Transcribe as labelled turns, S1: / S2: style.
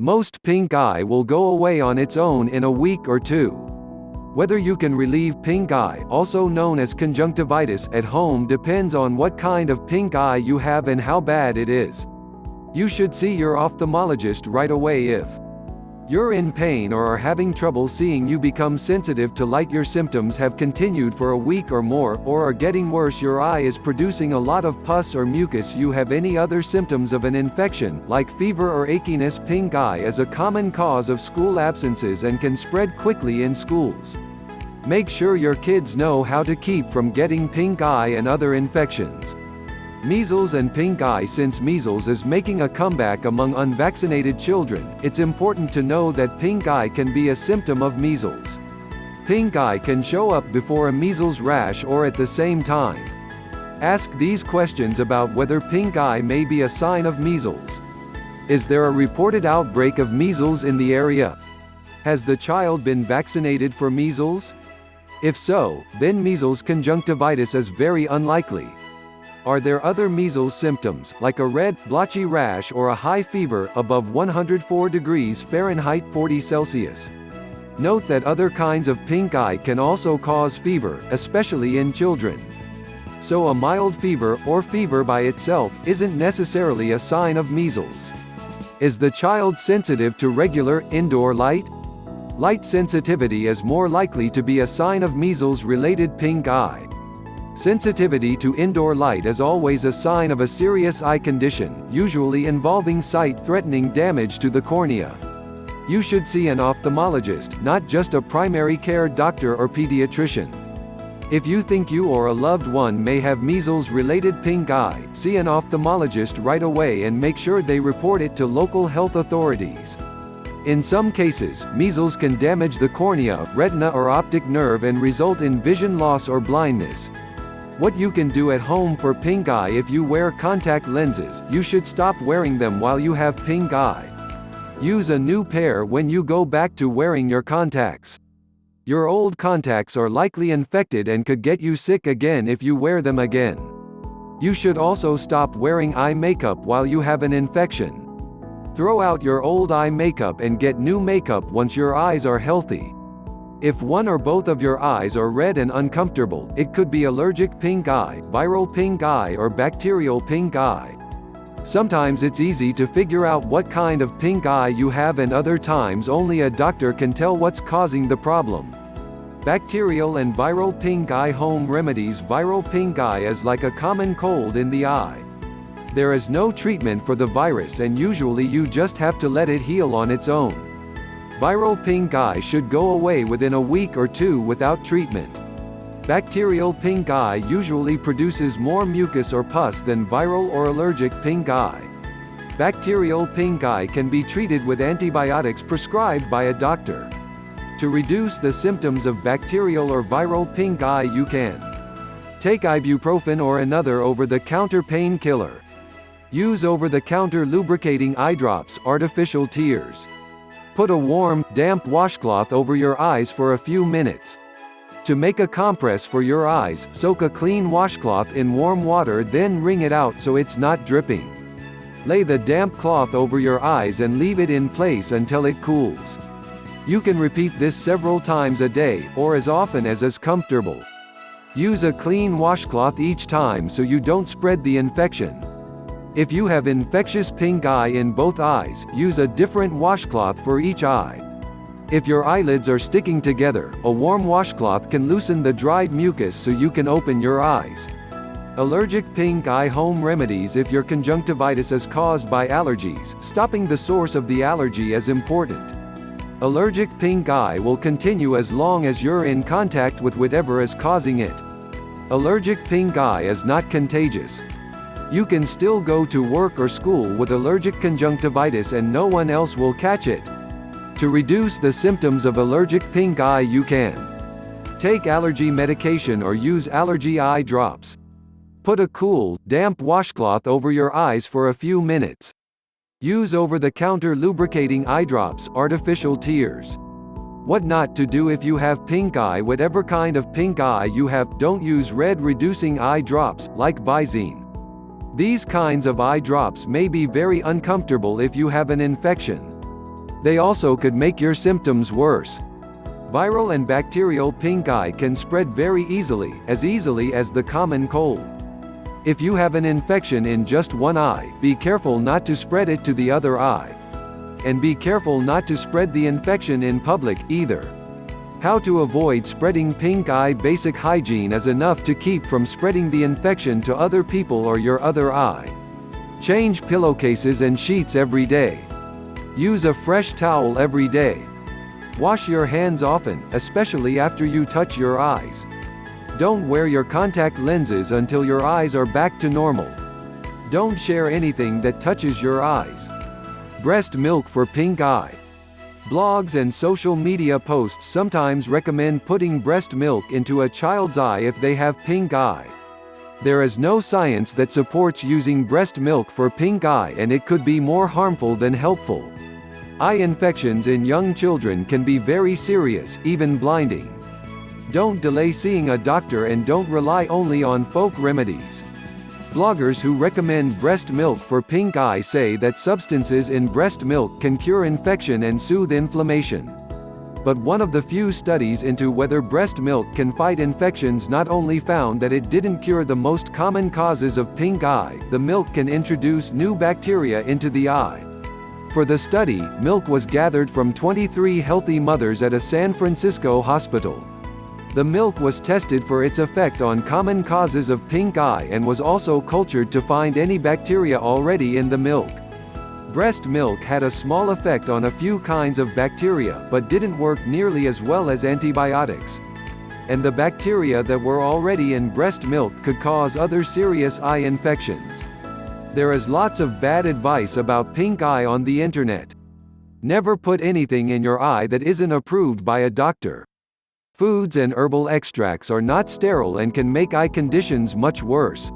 S1: Most pink eye will go away on its own in a week or two. Whether you can relieve pink eye, also known as conjunctivitis, at home depends on what kind of pink eye you have and how bad it is. You should see your ophthalmologist right away if you're in pain or are having trouble seeing, you become sensitive to light, your symptoms have continued for a week or more, or are getting worse, your eye is producing a lot of pus or mucus, you have any other symptoms of an infection, like fever or achiness. Pink eye is a common cause of school absences and can spread quickly in schools. Make sure your kids know how to keep from getting pink eye and other infections. Measles and pink eye. Since measles is making a comeback among unvaccinated children, it's important to know that pink eye can be a symptom of measles. Pink eye can show up before a measles rash or at the same time. Ask these questions about whether pink eye may be a sign of measles. Is there a reported outbreak of measles in the area? Has the child been vaccinated for measles? If so, then measles conjunctivitis is very unlikely. Are there other measles symptoms, like a red, blotchy rash or a high fever, above 104 degrees Fahrenheit 40 Celsius? Note that other kinds of pink eye can also cause fever, especially in children. So a mild fever, or fever by itself, isn't necessarily a sign of measles. Is the child sensitive to regular, indoor light? Light sensitivity is more likely to be a sign of measles-related pink eye. Sensitivity to indoor light is always a sign of a serious eye condition, usually involving sight-threatening damage to the cornea. You should see an ophthalmologist, not just a primary care doctor or pediatrician. If you think you or a loved one may have measles-related pink eye, see an ophthalmologist right away and make sure they report it to local health authorities. In some cases, measles can damage the cornea, retina or optic nerve and result in vision loss or blindness. What you can do at home for pink eye: if you wear contact lenses, you should stop wearing them while you have pink eye. Use a new pair when you go back to wearing your contacts. Your old contacts are likely infected and could get you sick again if you wear them again. You should also stop wearing eye makeup while you have an infection. Throw out your old eye makeup and get new makeup once your eyes are healthy. If one or both of your eyes are red and uncomfortable, it could be allergic pink eye, viral pink eye or bacterial pink eye. Sometimes it's easy to figure out what kind of pink eye you have, and other times only a doctor can tell what's causing the problem. Bacterial and viral pink eye. Home remedies. Viral pink eye is like a common cold in the eye. There is no treatment for the virus and usually you just have to let it heal on its own. Viral pink eye should go away within a week or two without treatment. Bacterial pink eye usually produces more mucus or pus than viral or allergic pink eye. Bacterial pink eye can be treated with antibiotics prescribed by a doctor. To reduce the symptoms of bacterial or viral pink eye, you can take ibuprofen or another over-the-counter painkiller. Use over-the-counter lubricating eye drops, artificial tears. Put a warm, damp washcloth over your eyes for a few minutes. To make a compress for your eyes, soak a clean washcloth in warm water, then wring it out so it's not dripping. Lay the damp cloth over your eyes and leave it in place until it cools. You can repeat this several times a day, or as often as is comfortable. Use a clean washcloth each time so you don't spread the infection. If you have infectious pink eye in both eyes, use a different washcloth for each eye. If your eyelids are sticking together, a warm washcloth can loosen the dried mucus so you can open your eyes. Allergic pink eye. Home remedies. If your conjunctivitis is caused by allergies, stopping the source of the allergy is important. Allergic pink eye will continue as long as you're in contact with whatever is causing it. Allergic pink eye is not contagious. You can still go to work or school with allergic conjunctivitis and no one else will catch it. To reduce the symptoms of allergic pink eye, you can take allergy medication or use allergy eye drops. Put a cool, damp washcloth over your eyes for a few minutes. Use over-the-counter lubricating eye drops, artificial tears. What not to do if you have pink eye. Whatever kind of pink eye you have, don't use red reducing eye drops, like Visine. These kinds of eye drops may be very uncomfortable if you have an infection. They also could make your symptoms worse. Viral and bacterial pink eye can spread very easily as the common cold. If you have an infection in just one eye, be careful not to spread it to the other eye. And be careful not to spread the infection in public, either. How to avoid spreading pink eye? Basic hygiene is enough to keep from spreading the infection to other people or your other eye. Change pillowcases and sheets every day. Use a fresh towel every day. Wash your hands often, especially after you touch your eyes. Don't wear your contact lenses until your eyes are back to normal. Don't share anything that touches your eyes. Breast milk for pink eye. Blogs and social media posts sometimes recommend putting breast milk into a child's eye if they have pink eye. There is no science that supports using breast milk for pink eye, and it could be more harmful than helpful. Eye infections in young children can be very serious, even blinding. Don't delay seeing a doctor and don't rely only on folk remedies. Bloggers who recommend breast milk for pink eye say that substances in breast milk can cure infection and soothe inflammation. But one of the few studies into whether breast milk can fight infections not only found that it didn't cure the most common causes of pink eye, the milk can introduce new bacteria into the eye. For the study, milk was gathered from 23 healthy mothers at a San Francisco hospital. The milk was tested for its effect on common causes of pink eye and was also cultured to find any bacteria already in the milk. Breast milk had a small effect on a few kinds of bacteria but didn't work nearly as well as antibiotics. And the bacteria that were already in breast milk could cause other serious eye infections. There is lots of bad advice about pink eye on the internet. Never put anything in your eye that isn't approved by a doctor. Foods and herbal extracts are not sterile and can make eye conditions much worse.